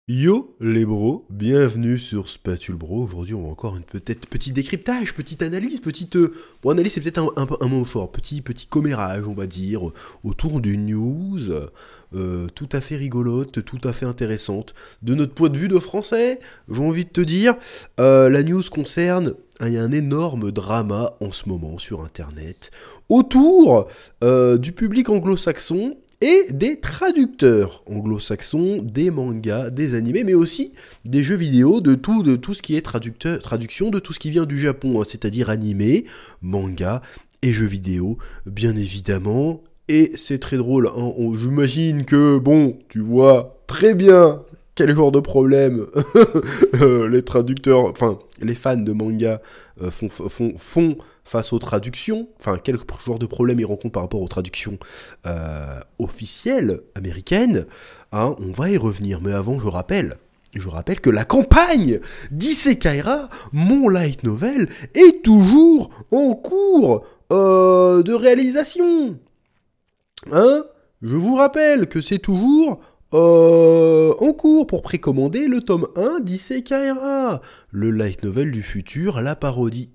Yo les bros, bienvenue sur Spatule Bro. Aujourd'hui on va encore une peut-être petit décryptage, petite analyse, petite... bon, analyse c'est peut-être un mot fort, petit commérage on va dire, autour d'une news tout à fait rigolote, tout à fait intéressante. De notre point de vue de français, j'ai envie de te dire, la news concerne... Il y a un énorme drama en ce moment sur internet autour du public anglo-saxon et des traducteurs anglo-saxons, des mangas, des animés, mais aussi des jeux vidéo, de tout ce qui est traduction, de tout ce qui vient du Japon, hein, c'est-à-dire animé, manga et jeux vidéo, bien évidemment. Et c'est très drôle, hein, j'imagine que, bon, tu vois très bien quel genre de problème les traducteurs, enfin les fans de manga font face aux traductions, enfin quel genre de problème ils rencontrent par rapport aux traductions officielles américaines, hein, on va y revenir, mais avant je rappelle que la campagne d'Isekaira, mon light novel, est toujours en cours de réalisation. Hein? Je vous rappelle que c'est toujours en cours pour précommander le tome 1 d'Isekaira, le light novel du futur, la parodie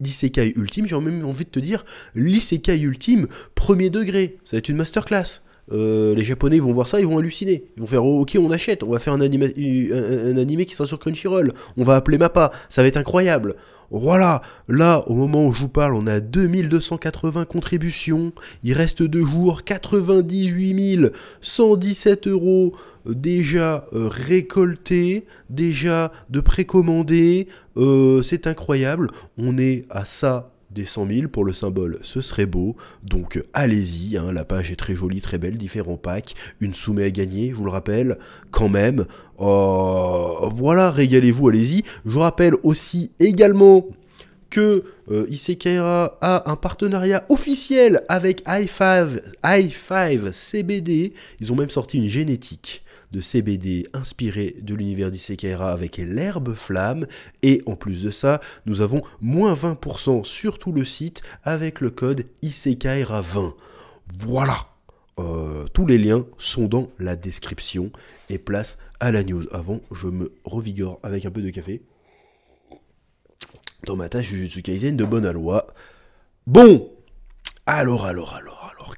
d'Isekai ultime, j'ai même envie de te dire l'isekai ultime premier degré, ça va être une masterclass. Les japonais vont voir ça, ils vont halluciner. Ils vont faire oh, ok on achète, on va faire un animé qui sera sur Crunchyroll, on va appeler Mappa, ça va être incroyable. Voilà, là, au moment où je vous parle, on a 2280 contributions, il reste 2 jours, 98 117 € déjà récoltés, déjà de précommandés, c'est incroyable, on est à ça des 100 000 pour le symbole, ce serait beau, donc allez-y, hein, la page est très jolie, très belle, différents packs, une soumet à gagner, je vous le rappelle, quand même, voilà, régalez-vous, allez-y, je vous rappelle aussi également que Isekaira a un partenariat officiel avec i5 CBD, ils ont même sorti une génétique de CBD inspiré de l'univers d'Isekaira avec l'herbe flamme, et en plus de ça, nous avons moins 20% sur tout le site avec le code Isekaira20. Voilà, tous les liens sont dans la description, et place à la news. Avant, je me revigore avec un peu de café dans ma tâche Jujutsu Kaisen de bonne aloi. Bon, alors,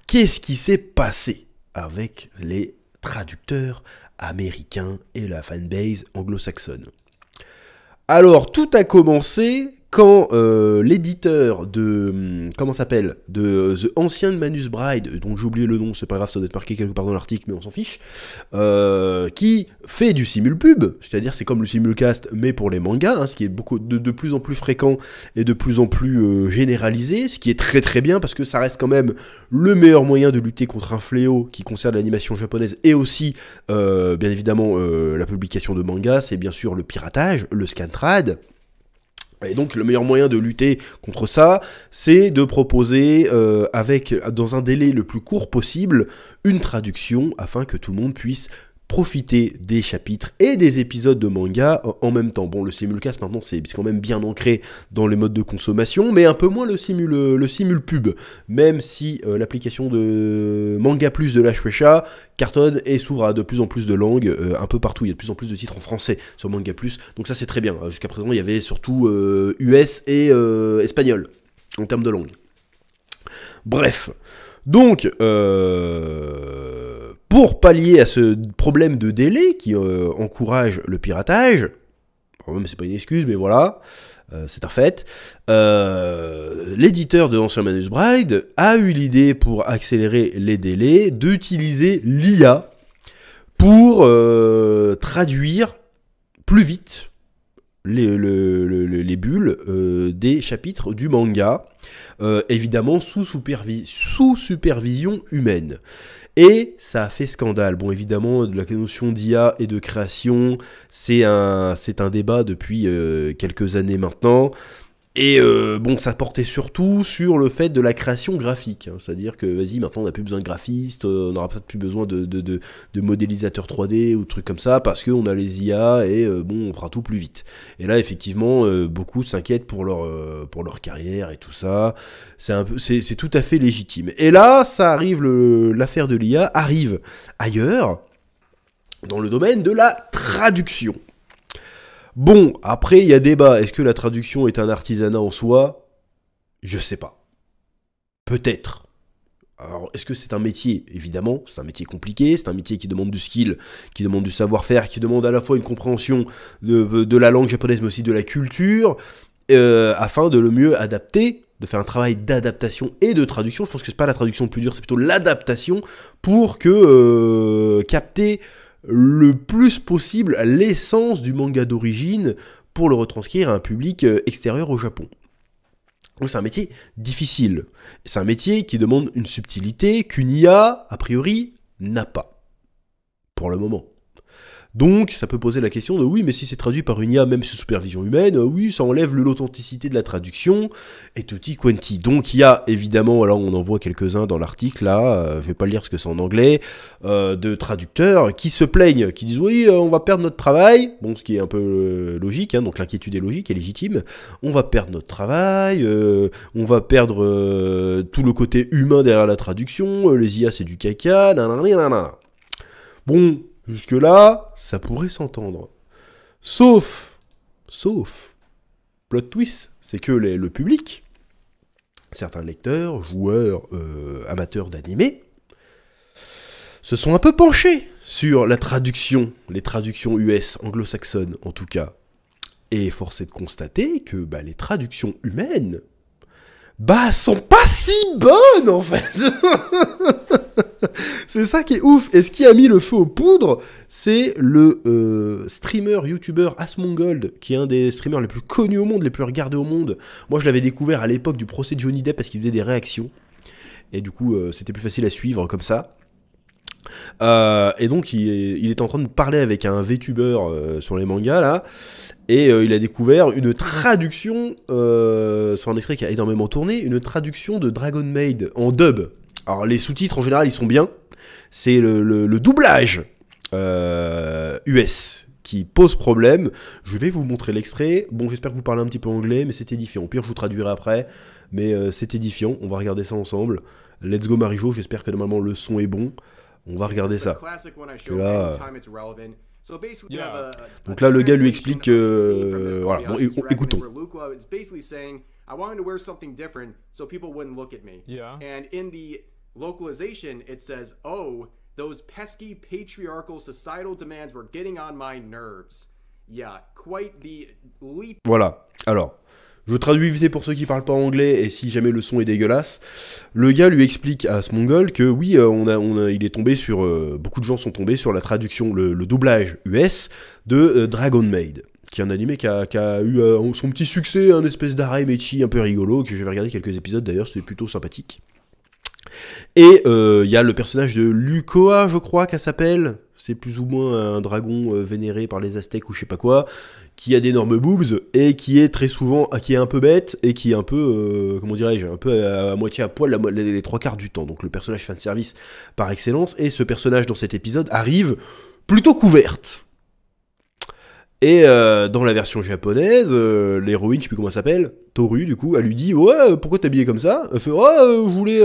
qu'est-ce qui s'est passé avec les traducteurs américain et la fanbase anglo-saxonne. Alors, tout a commencé quand l'éditeur de... comment s'appelle, de The Ancient Manus Bride, dont j'ai oublié le nom, c'est pas grave, ça doit être marqué quelque part dans l'article, mais on s'en fiche, qui fait du simulpub, c'est-à-dire c'est comme le simulcast, mais pour les mangas, hein, ce qui est de plus en plus fréquent et de plus en plus généralisé, ce qui est très très bien, parce que ça reste quand même le meilleur moyen de lutter contre un fléau qui concerne l'animation japonaise, et aussi, bien évidemment, la publication de mangas, c'est bien sûr le piratage, le scantrad. Et donc le meilleur moyen de lutter contre ça, c'est de proposer, dans un délai le plus court possible, une traduction afin que tout le monde puisse profiter des chapitres et des épisodes de manga en même temps. Bon, le simulcast maintenant c'est quand même bien ancré dans les modes de consommation, mais un peu moins le simulpub, même si l'application de Manga Plus de la Shueisha cartonne et s'ouvre à de plus en plus de langues un peu partout. Il y a de plus en plus de titres en français sur Manga Plus, donc ça c'est très bien. Jusqu'à présent il y avait surtout US et espagnol en termes de langue. Bref, donc pour pallier à ce problème de délai qui encourage le piratage, enfin, même c'est pas une excuse, mais voilà, c'est un fait, l'éditeur de Ancient Manus Bride a eu l'idée, pour accélérer les délais, d'utiliser l'IA pour traduire plus vite les bulles des chapitres du manga, évidemment sous supervision humaine. Et ça a fait scandale. Bon, évidemment, la notion d'IA et de création, c'est un débat depuis quelques années maintenant. Et bon, ça portait surtout sur le fait de la création graphique. Hein. C'est-à-dire que, vas-y, maintenant on n'a plus besoin de graphistes, on n'aura peut-être plus besoin de modélisateurs 3D ou de trucs comme ça, parce qu'on a les IA et bon, on fera tout plus vite. Et là, effectivement, beaucoup s'inquiètent pour leur carrière et tout ça. C'est tout à fait légitime. Et là, ça arrive, l'affaire de l'IA arrive ailleurs. dans le domaine de la traduction. Bon, après, il y a débat. Est-ce que la traduction est un artisanat en soi? Je sais pas. Peut-être. Alors, est-ce que c'est un métier? Évidemment, c'est un métier compliqué, c'est un métier qui demande du skill, qui demande du savoir-faire, qui demande à la fois une compréhension de la langue japonaise, mais aussi de la culture, afin de le mieux adapter, de faire un travail d'adaptation et de traduction. Je pense que c'est pas la traduction le plus dur, c'est plutôt l'adaptation pour capter le plus possible l'essence du manga d'origine pour le retranscrire à un public extérieur au Japon. Donc c'est un métier difficile. C'est un métier qui demande une subtilité qu'une IA, a priori, n'a pas. Pour le moment. Donc, ça peut poser la question de oui, mais si c'est traduit par une IA, même sous supervision humaine, oui, ça enlève l'authenticité de la traduction, et tutti quanti. Donc, il y a évidemment, alors on en voit quelques-uns dans l'article, là, je vais pas lire parce que c'est en anglais, de traducteurs qui se plaignent, qui disent oui, on va perdre notre travail, bon, ce qui est un peu logique, hein, donc l'inquiétude est logique et légitime, on va perdre notre travail, on va perdre tout le côté humain derrière la traduction, les IA c'est du caca, nanana. Bon, jusque-là, ça pourrait s'entendre. Sauf, plot twist, c'est que le public, certains lecteurs, joueurs, amateurs d'animé, se sont un peu penchés sur la traduction, les traductions US, anglo-saxonnes en tout cas. Et force est de constater que les traductions humaines, sont pas si bonnes en fait. C'est ça qui est ouf. Et ce qui a mis le feu aux poudres, c'est le streamer, youtubeur Asmongold, qui est un des streamers les plus connus au monde, les plus regardés au monde. Moi je l'avais découvert à l'époque du procès de Johnny Depp parce qu'il faisait des réactions. Et du coup c'était plus facile à suivre comme ça. Et donc il est en train de parler avec un VTuber sur les mangas là. Et il a découvert une traduction, sur un extrait qui a énormément tourné, une traduction de Dragon Maid en dub. Alors les sous-titres en général ils sont bien, c'est le doublage US qui pose problème. Je vais vous montrer l'extrait. Bon, j'espère que vous parlez un petit peu anglais, mais c'est édifiant. Au pire je vous traduirai après, mais c'est édifiant. On va regarder ça ensemble. Let's go Marijo, j'espère que normalement le son est bon. On va regarder ça. Que là, donc là, le gars lui explique voilà, bon, écoutons. I wanted to wear something different so people wouldn't look at me. Yeah. And in the localization, it says, "Oh, those pesky patriarchal societal demands were getting on my nerves." Yeah, quite the leap. Voilà. Alors, je traduis vite pour ceux qui parlent pas anglais et si jamais le son est dégueulasse. Le gars lui explique à Smongol que oui, il est tombé sur beaucoup de gens sont tombés sur la traduction, le doublage US de Dragon Maid, qui est un animé qui a eu son petit succès, un espèce d'arrêt mechi un peu rigolo, que je vais regarder quelques épisodes d'ailleurs, c'était plutôt sympathique. Et il y a le personnage de Lucoa, je crois qu'elle s'appelle, c'est plus ou moins un dragon vénéré par les Aztèques ou je sais pas quoi, qui a d'énormes boobs et qui est très souvent, qui est un peu bête et qui est un peu, comment dirais-je, un peu à moitié à poil les 3/4 du temps. Donc le personnage fanservice par excellence, et ce personnage dans cet épisode arrive plutôt couverte. Et dans la version japonaise, l'héroïne, je sais plus comment elle s'appelle, Toru du coup, elle lui dit « Ouais, pourquoi t'es habillée comme ça ?» Elle fait « Ouais, je voulais...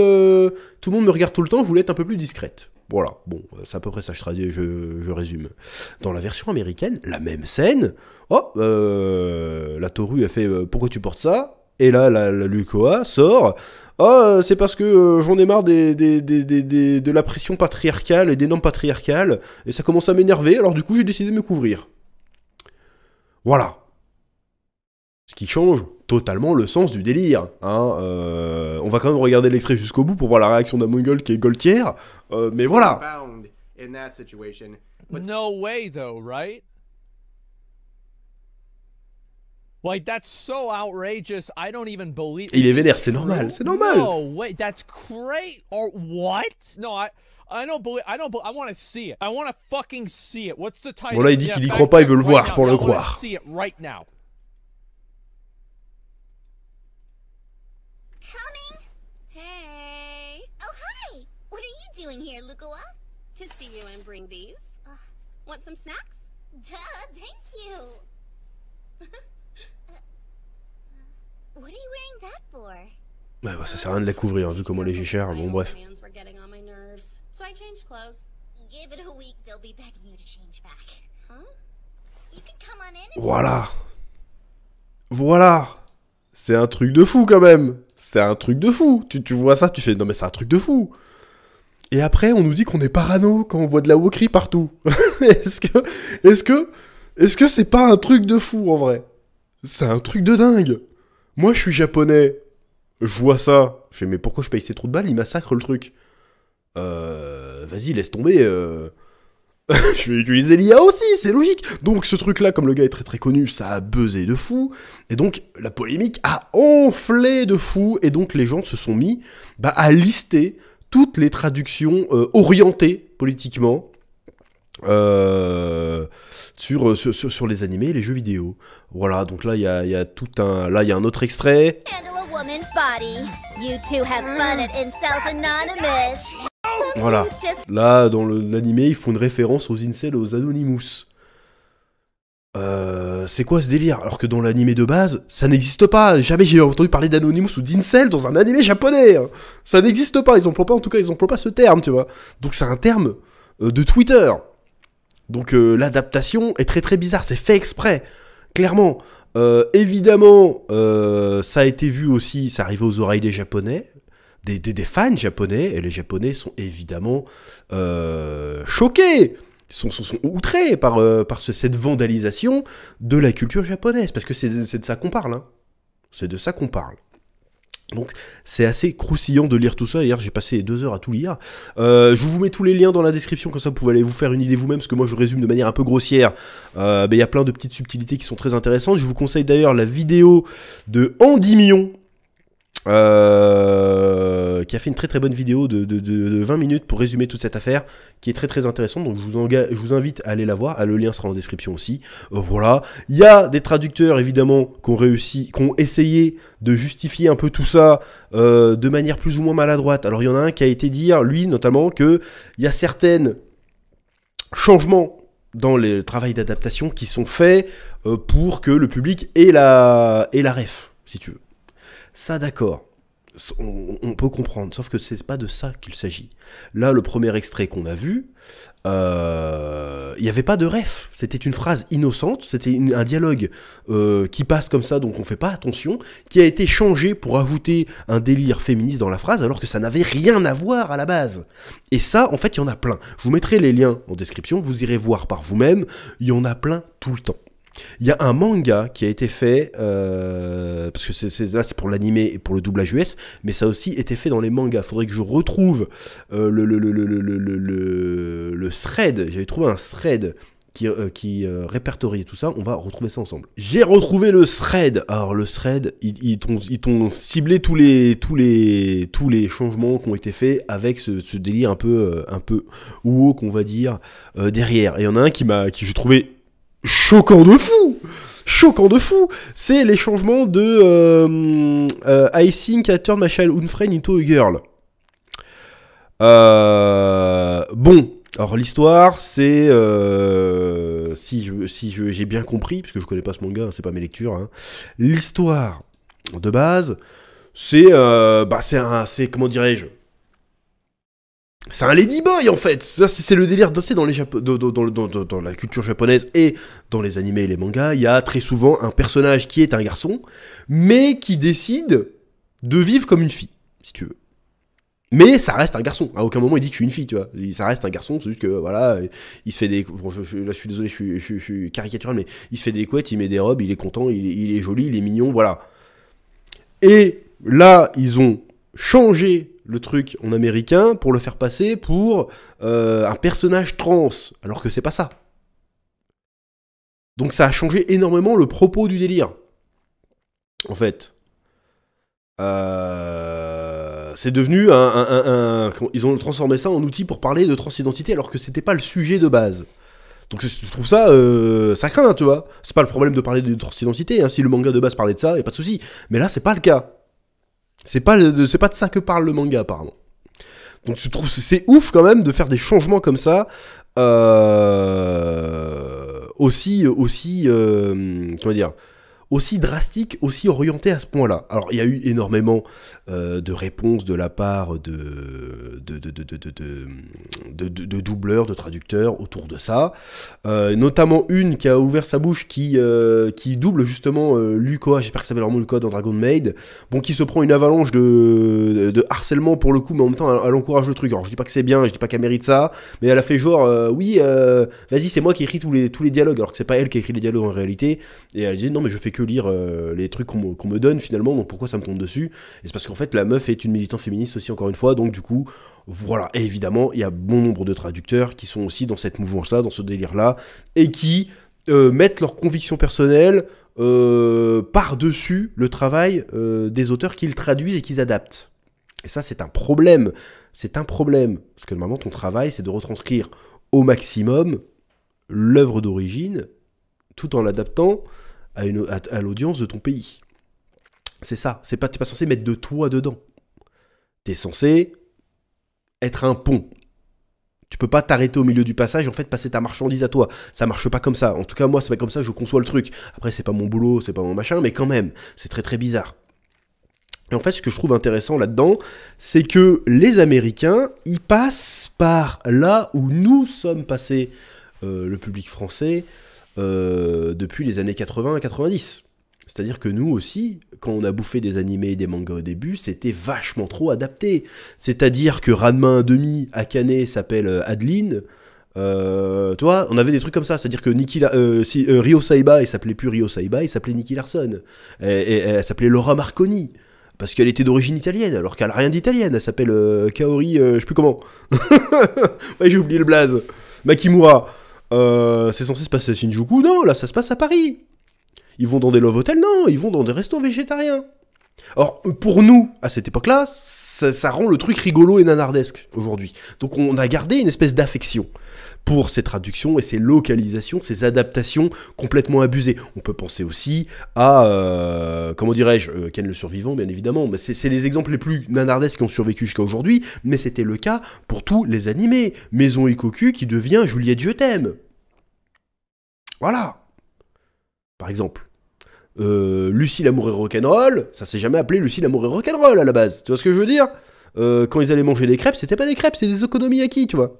tout le monde me regarde tout le temps, je voulais être un peu plus discrète. » Voilà, bon, c'est à peu près ça, je résume. Dans la version américaine, la même scène, la Toru, elle fait « Pourquoi tu portes ça ?» Et là, la Lucoa sort « Ah, c'est parce que j'en ai marre de la pression patriarcale et des normes patriarcales, et ça commence à m'énerver, alors du coup j'ai décidé de me couvrir. » Voilà. Ce qui change totalement le sens du délire. Hein. On va quand même regarder l'extrait jusqu'au bout pour voir la réaction d'Amongol qui est Gaultière. Mais voilà. No way though, right? Like that's so outrageous. I don't even believe. Il est vénère, c'est normal, c'est normal. No way, that's great. Or what? No, I don't believe. I want to see it. I want to fucking see it. What's the title? Bon là, il dit qu'il y croit pas, il veut le voir pour le croire. See it right now. Coming. Hey. Oh hi. What are you doing here, Lucoa? To see you and bring these. Want some snacks? Duh. Thank you. What are you wearing that for? Bah, ça sert à rien de la couvrir, vu comment elle est chère. Bon bref. So I changed clothes. Give it a week, they'll be begging you to change Voilà. Voilà. C'est un truc de fou quand même. C'est un truc de fou. Tu vois ça, tu fais non mais c'est un truc de fou. Et après, on nous dit qu'on est parano quand on voit de la wokerie partout. Est-ce que c'est pas un truc de fou en vrai? C'est un truc de dingue. Moi, je suis japonais. Je vois ça. Je fais mais pourquoi je paye ces trous de balles? Ils massacrent le truc. Vas-y, laisse tomber. Je vais utiliser l'IA aussi, c'est logique. Donc ce truc-là, comme le gars est très très connu, ça a buzzé de fou. Et donc la polémique a enflé de fou. Et donc les gens se sont mis à lister toutes les traductions orientées politiquement sur les animés et les jeux vidéo. Voilà, donc là il y a tout un... Là il y a un autre extrait. Voilà. Là, dans l'animé, ils font une référence aux incels et aux Anonymous. C'est quoi ce délire? Alors que dans l'animé de base, ça n'existe pas. Jamais j'ai entendu parler d'Anonymous ou d'incel dans un animé japonais. Ça n'existe pas. Ils emploient pas ce terme, tu vois. Donc c'est un terme de Twitter. Donc l'adaptation est très très bizarre. C'est fait exprès. Clairement. Évidemment, ça a été vu aussi, ça arrivait aux oreilles des Japonais. Des fans japonais, et les Japonais sont évidemment choqués, sont outrés par cette vandalisation de la culture japonaise, parce que c'est de ça qu'on parle, hein. C'est de ça qu'on parle. Donc c'est assez croustillant de lire tout ça. Hier j'ai passé 2 heures à tout lire. Je vous mets tous les liens dans la description, comme ça vous pouvez aller vous faire une idée vous-même, parce que moi je résume de manière un peu grossière. Il y a plein de petites subtilités qui sont très intéressantes. Je vous conseille d'ailleurs la vidéo de Andy Mion, qui a fait une très très bonne vidéo de 20 minutes pour résumer toute cette affaire, qui est très très intéressante, donc je vous invite à aller la voir, le lien sera en description aussi. Voilà, il y a des traducteurs évidemment qui ont essayé de justifier un peu tout ça de manière plus ou moins maladroite. Alors il y en a un qui a été dire, lui notamment, que il y a certains changements dans le travail d'adaptation qui sont faits pour que le public ait la ref, si tu veux. Ça, d'accord, on peut comprendre, sauf que c'est pas de ça qu'il s'agit. Là, le premier extrait qu'on a vu, il n'y avait pas de ref, c'était une phrase innocente, c'était un dialogue qui passe comme ça, donc on fait pas attention, qui a été changé pour ajouter un délire féministe dans la phrase, alors que ça n'avait rien à voir à la base. Et ça, en fait, il y en a plein. Je vous mettrai les liens en description, vous irez voir par vous-même, il y en a plein tout le temps. Il y a un manga qui a été fait, parce que là c'est pour l'animé et pour le doublage US, mais ça a aussi été fait dans les mangas. Faudrait que je retrouve le thread. J'avais trouvé un thread qui répertorie tout ça. On va retrouver ça ensemble. J'ai retrouvé le thread. Alors le thread, ils t'ont ciblé tous les changements qui ont été faits avec ce délire un peu woke, on va dire, derrière. Et il y en a un qui j'ai trouvé choquant de fou, c'est les changements de I think I turned my child unfriend into a girl. Bon, alors l'histoire c'est si j'ai bien compris, parce que je connais pas ce manga, hein, c'est pas mes lectures, hein. L'histoire de base c'est comment dirais-je, c'est un ladyboy en fait. Ça c'est le délire dans la culture japonaise et dans les animés et les mangas. Il y a très souvent un personnage qui est un garçon, mais qui décide de vivre comme une fille, si tu veux. Mais ça reste un garçon. À aucun moment il dit que je suis une fille, tu vois. Ça reste un garçon, c'est juste que voilà, il se fait des... Bon, là je suis désolé, je suis caricatural, mais il se fait des couettes, il met des robes, il est content, il est joli, il est mignon, voilà. Et là, ils ont changé le truc en américain pour le faire passer pour un personnage trans, alors que c'est pas ça. Donc ça a changé énormément le propos du délire. En fait. C'est devenu ils ont transformé ça en outil pour parler de transidentité, alors que c'était pas le sujet de base. Donc je trouve ça, ça craint, tu vois. C'est pas le problème de parler de transidentité, hein. Si le manga de base parlait de ça, y a pas de souci. Mais là, c'est pas le cas. C'est pas de ça que parle le manga, apparemment. Donc je trouve c'est ouf quand même de faire des changements comme ça, aussi comment dire, aussi drastique, aussi orienté à ce point-là. Alors, il y a eu énormément de réponses de la part de doubleurs, de traducteurs autour de ça. Notamment une qui a ouvert sa bouche qui double justement Lucoa, j'espère que ça s'appelle vraiment Lucoa dans Dragon Maid, bon, qui se prend une avalanche de harcèlement pour le coup, mais en même temps, elle encourage le truc. Alors, je dis pas que c'est bien, je dis pas qu'elle mérite ça, mais elle a fait genre, vas-y, c'est moi qui écris tous les dialogues, alors que c'est pas elle qui écrit les dialogues en réalité. Et elle dit non, mais je fais que lire les trucs qu'on me donne finalement, donc pourquoi ça me tombe dessus? Et c'est parce qu'en fait la meuf est une militante féministe aussi, encore une fois, donc du coup voilà. Et évidemment il y a bon nombre de traducteurs qui sont aussi dans cette mouvance là, dans ce délire là, et qui mettent leurs convictions personnelles par-dessus le travail des auteurs qu'ils traduisent et qu'ils adaptent. Et ça c'est un problème, parce que normalement ton travail c'est de retranscrire au maximum l'œuvre d'origine tout en l'adaptant à l'audience de ton pays. C'est ça, t'es pas censé mettre de toi dedans. T'es censé être un pont. Tu peux pas t'arrêter au milieu du passage et en fait passer ta marchandise à toi. Ça marche pas comme ça. En tout cas, moi, c'est pas comme ça que je conçois le truc. Après, c'est pas mon boulot, c'est pas mon machin, mais quand même, c'est très très bizarre. Et en fait, ce que je trouve intéressant là-dedans, c'est que les Américains, ils passent par là où nous sommes passés, le public français, depuis les années 80 à 90. C'est-à-dire que nous aussi, quand on a bouffé des animés et des mangas au début, c'était vachement trop adapté. C'est-à-dire que Ranma 1/2 Akane s'appelle Adeline. Tu vois, on avait des trucs comme ça. C'est-à-dire que Ryo Saiba, il s'appelait plus Ryo Saiba, il s'appelait Nicky Larson. Et elle s'appelait Laura Marconi. Parce qu'elle était d'origine italienne, alors qu'elle a rien d'italienne. Elle s'appelle Kaori, je sais plus comment. Ouais, j'ai oublié le blaze. Makimura. C'est censé se passer à Shinjuku. Non, là, ça se passe à Paris. Ils vont dans des love hotels? Non, ils vont dans des restos végétariens. Alors, pour nous, à cette époque-là, ça rend le truc rigolo et nanardesque, aujourd'hui. Donc, on a gardé une espèce d'affection pour ces traductions et ces localisations, ces adaptations complètement abusées. On peut penser aussi à, comment dirais-je, Ken le Survivant, bien évidemment. Mais c'est les exemples les plus nanardesques qui ont survécu jusqu'à aujourd'hui, mais c'était le cas pour tous les animés. Maison Ikoku qui devient Juliette Je t'aime. Voilà. Par exemple. Lucie l'amour et rock'n'roll, ça s'est jamais appelé Lucie l'amour et rock'n'roll à la base, tu vois ce que je veux dire? Quand ils allaient manger des crêpes, c'était pas des crêpes, c'était des okonomiyaki, tu vois.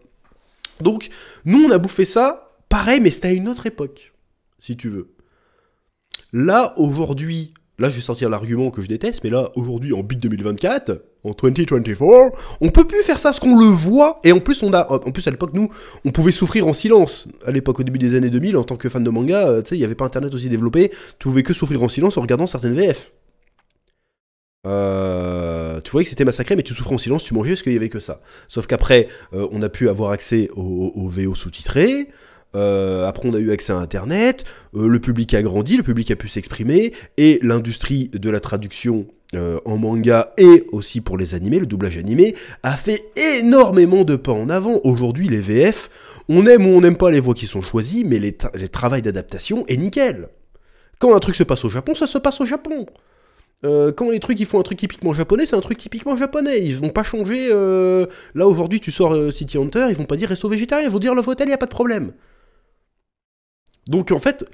Donc, nous on a bouffé ça, pareil, mais c'était à une autre époque, si tu veux. Là, aujourd'hui, là je vais sortir l'argument que je déteste, mais là, aujourd'hui, en Beat 2024, en 2024, on peut plus faire ça, parce qu'on le voit, et en plus, à l'époque, nous, on pouvait souffrir en silence. À l'époque, au début des années 2000, en tant que fan de manga, tu sais, il n'y avait pas Internet aussi développé, tu pouvais que souffrir en silence en regardant certaines VF. Tu voyais que c'était massacré, mais tu souffrais en silence, tu mangeais parce qu'il n'y avait que ça. Sauf qu'après, on a pu avoir accès aux VO sous-titrés. Après on a eu accès à Internet, le public a grandi, le public a pu s'exprimer, et l'industrie de la traduction en manga et aussi pour les animés, le doublage animé, a fait énormément de pas en avant. Aujourd'hui les VF, on aime ou on n'aime pas les voix qui sont choisies, mais les travails d'adaptation est nickel. Quand un truc se passe au Japon, ça se passe au Japon. Quand les trucs ils font un truc typiquement japonais, c'est un truc typiquement japonais. Ils vont pas changer. Là aujourd'hui tu sors City Hunter, ils vont pas dire resto végétarien, ils vont dire Love Hotel, y a pas de problème. Donc en fait,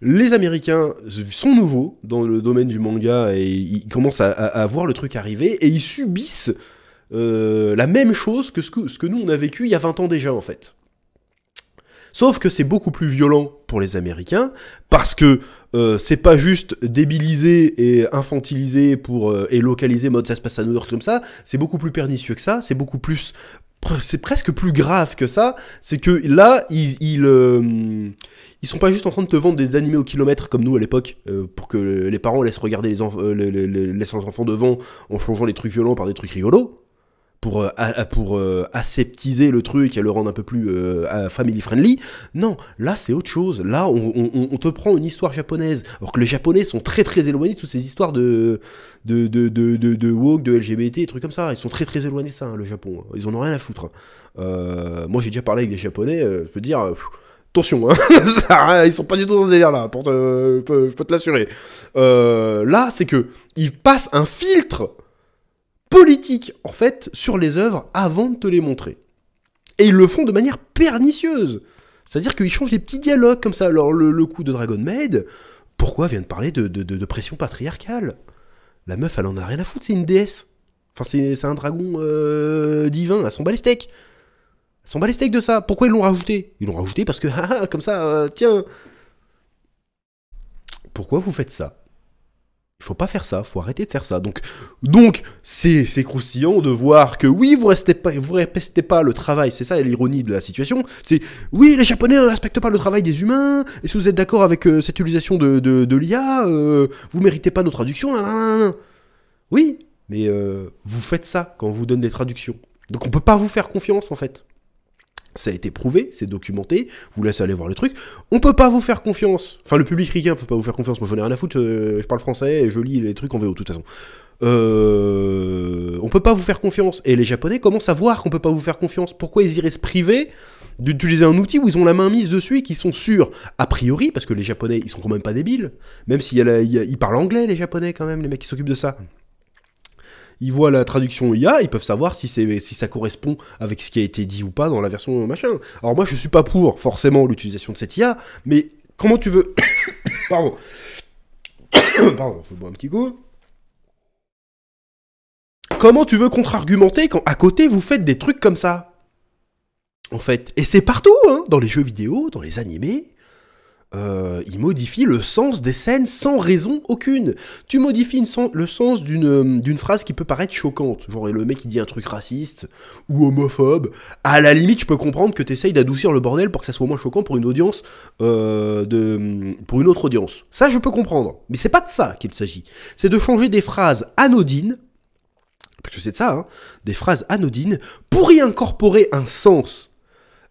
les Américains sont nouveaux dans le domaine du manga et ils commencent à voir le truc arriver et ils subissent la même chose que ce que nous on a vécu il y a 20 ans déjà en fait. Sauf que c'est beaucoup plus violent pour les Américains parce que c'est pas juste débilisé et infantilisé et localisé mode ça se passe à New York comme ça, c'est beaucoup plus pernicieux que ça, c'est presque plus grave que ça, c'est que là ils sont pas juste en train de te vendre des animés au kilomètre comme nous à l'époque pour que les parents laissent regarder laissent leurs enfants devant en changeant les trucs violents par des trucs rigolos pour aseptiser le truc et le rendre un peu plus family friendly. Non, là c'est autre chose. Là on te prend une histoire japonaise alors que les Japonais sont très très éloignés de toutes ces histoires de woke, de LGBT et trucs comme ça. Ils sont très très éloignés de ça, hein, le Japon. Ils en ont rien à foutre. Moi j'ai déjà parlé avec des Japonais, je peux te dire attention, hein, ils sont pas du tout dans ce délire-là, je peux te l'assurer. Là, c'est que ils passent un filtre politique, en fait, sur les œuvres avant de te les montrer. Et ils le font de manière pernicieuse. C'est-à-dire qu'ils changent des petits dialogues comme ça. Alors, le coup de Dragon Maid, Pourquoi vient de parler de pression patriarcale? La meuf, elle en a rien à foutre, c'est une déesse. Enfin, c'est un dragon divin, elle s'en bat les steaks. Elle s'en bat les steaks de ça. Pourquoi ils l'ont rajouté? Ils l'ont rajouté parce que, comme ça, tiens. Pourquoi vous faites ça? Il faut pas faire ça, faut arrêter de faire ça. Donc c'est croustillant de voir que oui, vous respectez pas le travail, c'est ça l'ironie de la situation. C'est oui, les Japonais ne respectent pas le travail des humains, et si vous êtes d'accord avec cette utilisation de l'IA, vous méritez pas nos traductions, nanana. Oui, mais vous faites ça quand on vous donne des traductions. Donc on peut pas vous faire confiance en fait. Ça a été prouvé, c'est documenté, vous laissez aller voir le truc. On peut pas vous faire confiance. Enfin, le public ricain peut pas vous faire confiance. Moi, j'en ai rien à foutre. Je parle français et je lis les trucs en VO, de toute façon. On peut pas vous faire confiance. Et les Japonais commencent à voir qu'on peut pas vous faire confiance. Pourquoi ils iraient se priver d'utiliser un outil où ils ont la main mise dessus et qu'ils sont sûrs, a priori, parce que les Japonais, ils sont quand même pas débiles. Même ils parlent anglais, les Japonais, quand même, les mecs qui s'occupent de ça. Ils voient la traduction IA, ils peuvent savoir si ça correspond avec ce qui a été dit ou pas dans la version machin. Alors moi, je suis pas pour, forcément, l'utilisation de cette IA, mais comment tu veux... Pardon. Pardon, je bois un petit coup. Comment tu veux contre-argumenter quand à côté, vous faites des trucs comme ça? En fait, et c'est partout, hein, dans les jeux vidéo, dans les animés... il modifie le sens des scènes sans raison aucune. Tu modifies le sens d'une phrase qui peut paraître choquante. Genre le mec qui dit un truc raciste ou homophobe. À la limite, je peux comprendre que tu essayes d'adoucir le bordel pour que ça soit moins choquant pour une audience, pour une autre audience. Ça, je peux comprendre. Mais c'est pas de ça qu'il s'agit. C'est de changer des phrases anodines, parce que c'est de ça, hein, des phrases anodines, pour y incorporer un sens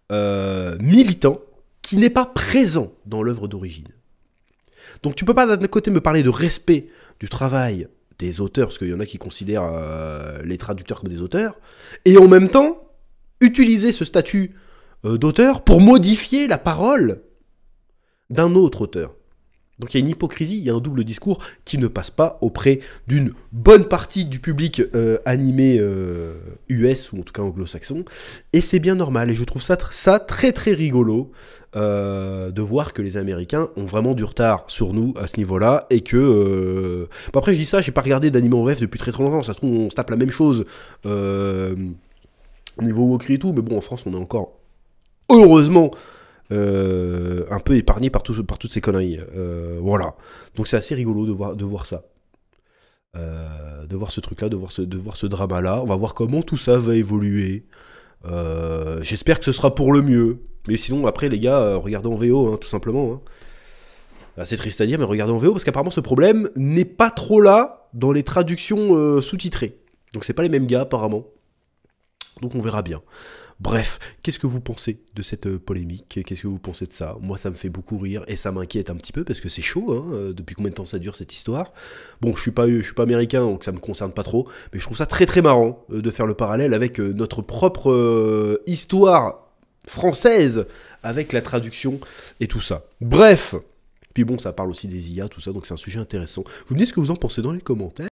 militant qui n'est pas présent dans l'œuvre d'origine. Donc tu peux pas d'un côté me parler de respect du travail des auteurs, parce qu'il y en a qui considèrent les traducteurs comme des auteurs, et en même temps utiliser ce statut d'auteur pour modifier la parole d'un autre auteur. Donc il y a une hypocrisie, il y a un double discours qui ne passe pas auprès d'une bonne partie du public animé US, ou en tout cas anglo-saxon, et c'est bien normal, et je trouve ça très très rigolo de voir que les Américains ont vraiment du retard sur nous à ce niveau-là, et que... Bon, après je dis ça, j'ai pas regardé d'anime en VF depuis très longtemps, ça se trouve on se tape la même chose au niveau Wokri et tout, mais bon en France on est encore, heureusement, un peu épargné par toutes ces conneries. Voilà. Donc c'est assez rigolo de voir ça. De voir ce truc-là, de voir ce drama-là. On va voir comment tout ça va évoluer. J'espère que ce sera pour le mieux. Mais sinon, après, les gars, regardez en VO, hein, tout simplement. Hein. C'est triste à dire, mais regardez en VO, parce qu'apparemment, ce problème n'est pas trop là dans les traductions sous-titrées. Donc c'est pas les mêmes gars, apparemment. Donc on verra bien. Bref, qu'est-ce que vous pensez de cette polémique? Qu'est-ce que vous pensez de ça? Moi, ça me fait beaucoup rire et ça m'inquiète un petit peu parce que c'est chaud, hein, depuis combien de temps ça dure cette histoire? Bon, je suis pas américain, donc ça me concerne pas trop, mais je trouve ça très très marrant de faire le parallèle avec notre propre histoire française avec la traduction et tout ça. Bref, puis bon, ça parle aussi des IA, tout ça, donc c'est un sujet intéressant. Vous me dites ce que vous en pensez dans les commentaires.